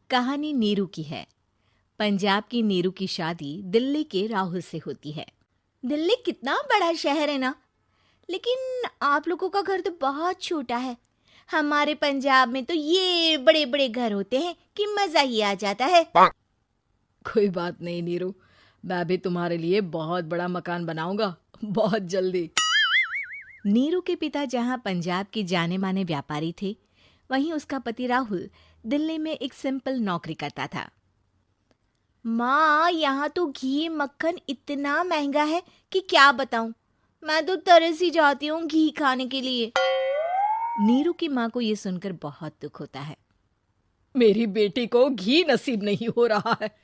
कहानी नीरू की है। पंजाब की नीरू की शादी दिल्ली के राहुल से होती है। दिल्ली कितना बड़ा शहर है ना, लेकिन आप लोगों का घर तो बहुत छोटा है। हमारे पंजाब में तो ये बड़े बड़े घर होते हैं कि मजा ही आ जाता है। कोई बात नहीं नीरू, मैं भी तुम्हारे लिए बहुत बड़ा मकान बनाऊंगा बहुत जल्दी। नीरू के पिता जहाँ पंजाब के जाने माने व्यापारी थे, वहीं उसका पति राहुल दिल्ली में एक सिंपल नौकरी करता था। माँ, यहाँ तो घी मक्खन इतना महंगा है कि क्या बताऊं। मैं तो तरस ही जाती हूँ घी खाने के लिए। नीरू की माँ को ये सुनकर बहुत दुख होता है। मेरी बेटी को घी नसीब नहीं हो रहा है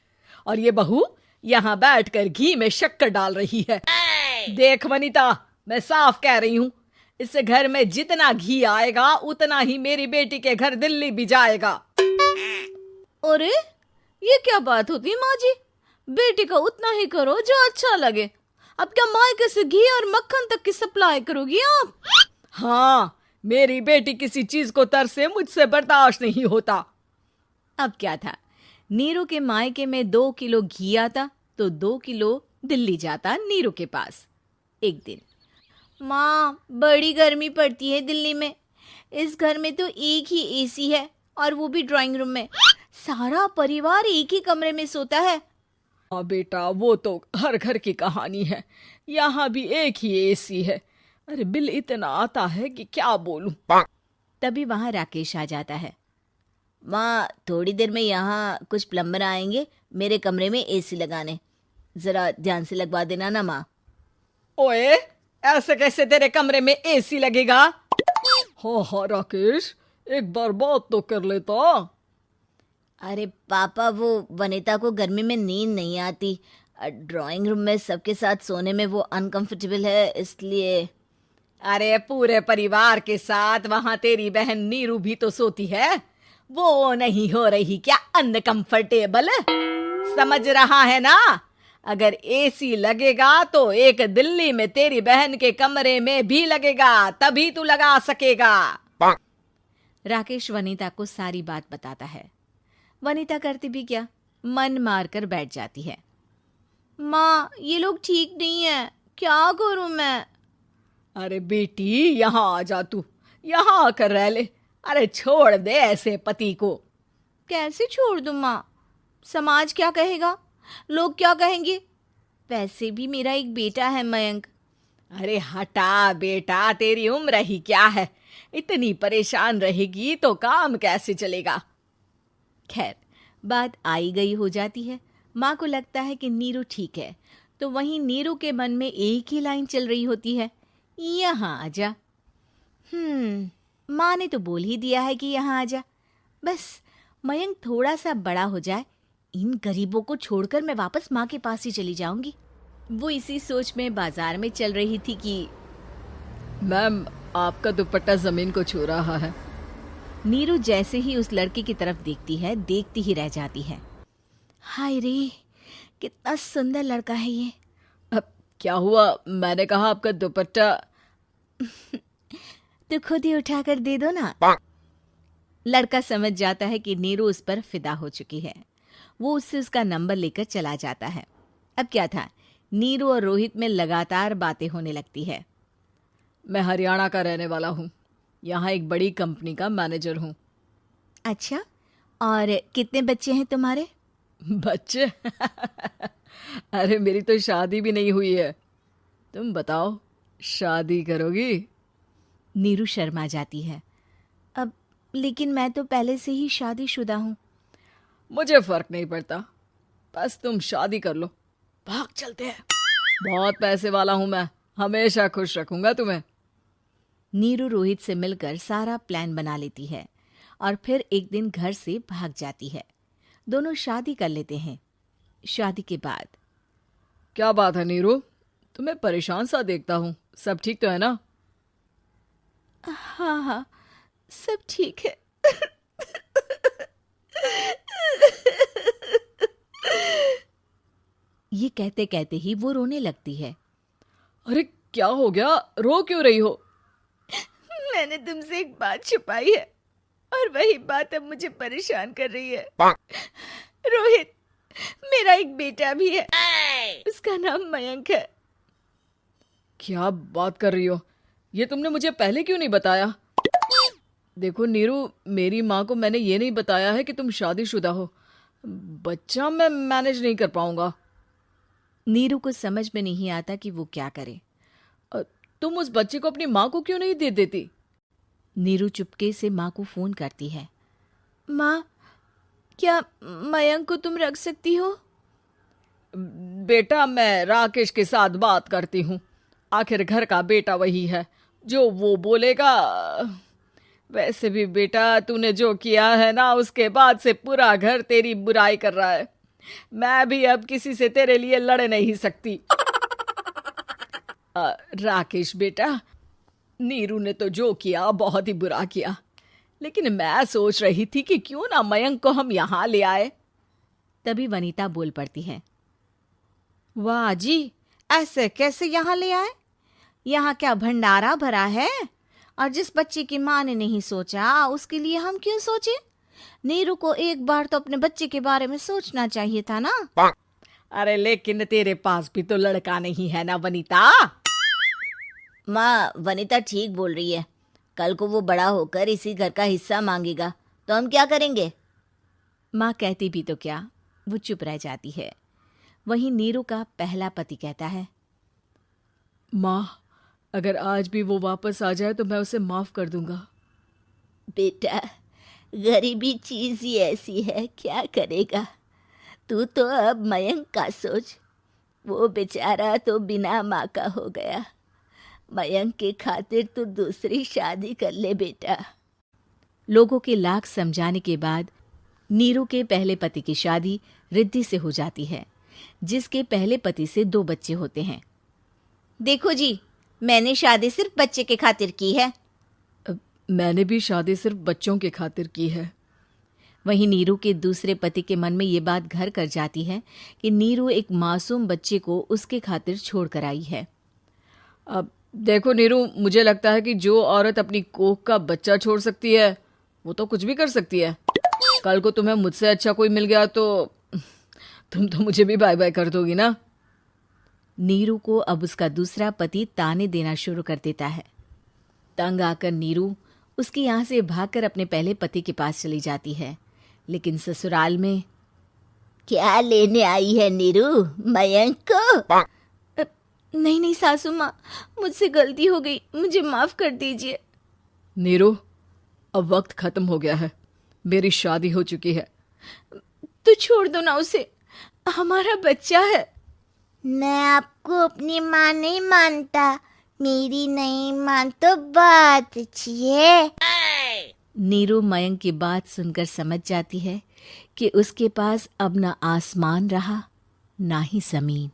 और ये बहू यहाँ बैठकर घी में शक्कर डाल रही है। देख वनिता, मैं साफ कह रही हूँ, इस घर में जितना घी आएगा उतना ही मेरी बेटी के घर दिल्ली भी जाएगा। अरे ये क्या बात होती है माँ जी? बेटी का उतना ही करो जो अच्छा लगे। अब क्या मायके से घी और मक्खन तक की सप्लाई करोगी आप? हाँ, मेरी बेटी किसी चीज को तरसे मुझसे बर्दाश्त नहीं होता। अब क्या था, नीरू के मायके में 2 किलो घी आता तो 2 किलो दिल्ली जाता नीरू के पास। एक दिन, माँ बड़ी गर्मी पड़ती है दिल्ली में। इस घर में तो एक ही एसी है और वो भी ड्राइंग रूम में। सारा परिवार एक ही कमरे में सोता है। हाँ बेटा, वो तो हर घर की कहानी है। यहाँ भी एक ही एसी है। अरे बिल इतना आता है कि क्या बोलूं। तभी वहां राकेश आ जाता है। माँ, थोड़ी देर में यहाँ कुछ प्लम्बर आएंगे मेरे कमरे में एसी लगाने। जरा ध्यान से लगवा देना ना माँ। ओए, ऐसे कैसे तेरे कमरे में एसी लगेगा? हाँ राकेश, एक बार बात तो कर लेता। अरे पापा, वो वनिता को गर्मी में नींद नहीं आती। ड्राइंग रूम में सबके साथ सोने में वो अनकंफर्टेबल है, इसलिए। अरे पूरे परिवार के साथ वहां तेरी बहन नीरू भी तो सोती है। वो नहीं हो रही क्या अनकंफर्टेबल? समझ रहा है ना? अगर एसी लगेगा तो एक दिल्ली में तेरी बहन के कमरे में भी लगेगा, तभी तू लगा सकेगा। राकेश वनिता को सारी बात बताता है। वनिता करती भी क्या, मन मार कर बैठ जाती है। माँ, ये लोग ठीक नहीं है, क्या करूं मैं? अरे बेटी, यहाँ आ जा, तू यहाँ आकर रह ले। अरे छोड़ दे ऐसे पति को। कैसे छोड़ दूं माँ? समाज क्या कहेगा, लोग क्या कहेंगे? वैसे भी मेरा एक बेटा है मयंक। अरे हटा बेटा, तेरी उम्र ही क्या है? इतनी परेशान रहेगी तो काम कैसे चलेगा? खैर, बात आई गई हो जाती है। माँ को लगता है कि नीरू ठीक है, तो वहीं नीरू के मन में एक ही लाइन चल रही होती है, यहाँ आजा। माँ ने तो बोल ही दिया है कि यहाँ आजा। बस मयंक थोड़ा सा बड़ा हो जाए, इन गरीबों को छोड़कर मैं वापस माँ के पास ही चली जाऊंगी। वो इसी सोच में बाजार में चल रही थी कि मैम, आपका दुपट्टा जमीन को छू रहा है। नीरू जैसे ही उस लड़के की तरफ देखती है, देखती ही रह जाती है। हाय रे, कितना सुंदर लड़का है ये। अब क्या हुआ? मैंने कहा आपका दुपट्टा। तो खुद ही उठाकर दे दो ना। लड़का समझ जाता है कि नीरू उस पर फिदा हो चुकी है। वो उससे उसका नंबर लेकर चला जाता है। अब क्या था, नीरू और रोहित में लगातार बातें होने लगती है। मैं हरियाणा का रहने वाला हूँ, यहाँ एक बड़ी कंपनी का मैनेजर हूँ। अच्छा, और कितने बच्चे हैं तुम्हारे? बच्चे? अरे मेरी तो शादी भी नहीं हुई है। तुम बताओ, शादी करोगी? नीरू शर्मा जाती है। अब लेकिन मैं तो पहले से ही शादीशुदा हूँ। मुझे फर्क नहीं पड़ता, बस तुम शादी कर लो। भाग चलते हैं, बहुत पैसे वाला हूं मैं, हमेशा खुश रखूंगा तुम्हें। नीरू रोहित से मिलकर सारा प्लान बना लेती है और फिर एक दिन घर से भाग जाती है। दोनों शादी कर लेते हैं। शादी के बाद, क्या बात है नीरू, तुम्हें परेशान सा देखता हूँ, सब ठीक तो है ना? हाँ हाँ, सब ठीक है। ये कहते कहते ही वो रोने लगती है। अरे क्या हो गया, रो क्यों रही हो? मैंने तुमसे एक बात छुपाई है और वही बात अब मुझे परेशान कर रही है। रोहित, मेरा एक बेटा भी है, उसका नाम मयंक है। क्या बात कर रही हो? ये तुमने मुझे पहले क्यों नहीं बताया? देखो नीरू, मेरी माँ को मैंने ये नहीं बताया है कि तुम शादीशुदा हो। बच्चा मैं मैनेज नहीं कर पाऊंगा। नीरू को समझ में नहीं आता कि वो क्या करे। तुम उस बच्चे को अपनी माँ को क्यों नहीं दे देती? नीरू चुपके से माँ को फोन करती है। माँ, क्या मयंक को तुम रख सकती हो? बेटा, मैं राकेश के साथ बात करती हूँ। आखिर घर का बेटा वही है, जो वो बोलेगा। वैसे भी बेटा, तूने जो किया है ना, उसके बाद से पूरा घर तेरी बुराई कर रहा है। मैं भी अब किसी से तेरे लिए लड़ नहीं सकती। राकेश बेटा, नीरू ने तो जो किया बहुत ही बुरा किया, लेकिन मैं सोच रही थी कि क्यों ना मयंक को हम यहाँ ले आए। तभी वनीता बोल पड़ती है। वाह जी, ऐसे कैसे यहाँ ले आए? यहाँ क्या भंडारा भरा है? और जिस बच्चे की माँ ने नहीं सोचा, उसके लिए हम क्यों सोचे? नीरू को एक बार तो अपने बच्चे के बारे में सोचना चाहिए था ना। अरे लेकिन तेरे पास भी तो लड़का नहीं है ना वनीता। माँ, वनीता ठीक बोल रही है। कल को वो बड़ा होकर इसी घर का हिस्सा मांगेगा तो हम क्या करेंगे? माँ कहती भी तो क्या, वो चुप रह जाती है। वहीं नीरू का पहला पति कहता है। माँ, अगर आज भी वो वापस आ जाए तो मैं उसे माफ कर दूंगा। बेटा, गरीबी चीज ही ऐसी है, क्या करेगा? तू तो अब मयंक का सोच। वो बेचारा तो बिना माँ का हो गया। मयंक के खातिर तू दूसरी शादी कर ले बेटा। लोगों के लाख समझाने के बाद नीरू के पहले पति की शादी रिद्धि से हो जाती है, जिसके पहले पति से 2 बच्चे होते हैं। देखो जी, मैंने शादी सिर्फ बच्चे के खातिर की है। मैंने भी शादी सिर्फ बच्चों के खातिर की है। वहीं नीरू के दूसरे पति के मन में ये बात घर कर जाती है कि नीरू एक मासूम बच्चे को उसके खातिर छोड़ कर आई है। अब देखो नीरू, मुझे लगता है कि जो औरत अपनी कोख का बच्चा छोड़ सकती है, वो तो कुछ भी कर सकती है। कल को तुम्हें मुझसे अच्छा कोई मिल गया तो तुम तो मुझे भी बाय बाय कर दोगी ना। नीरू को अब उसका दूसरा पति ताने देना शुरू कर देता है। तंग आकर नीरू उसके यहाँ से भागकर अपने पहले पति के पास चली जाती है, लेकिन ससुराल में क्या लेने आई है नीरू, मयंक को? नहीं नहीं सासू माँ, मुझसे गलती हो गई, मुझे माफ कर दीजिए। नीरू, अब वक्त खत्म हो गया है, मेरी शादी हो चुकी है। तो छोड़ दो ना उसे, हमारा बच्चा है। मैं आपको अपनी माँ नहीं मानता, मेरी नहीं मान तो बात अच्छी है। नीरू मयंक की बात सुनकर समझ जाती है कि उसके पास अब ना आसमान रहा ना ही जमीन।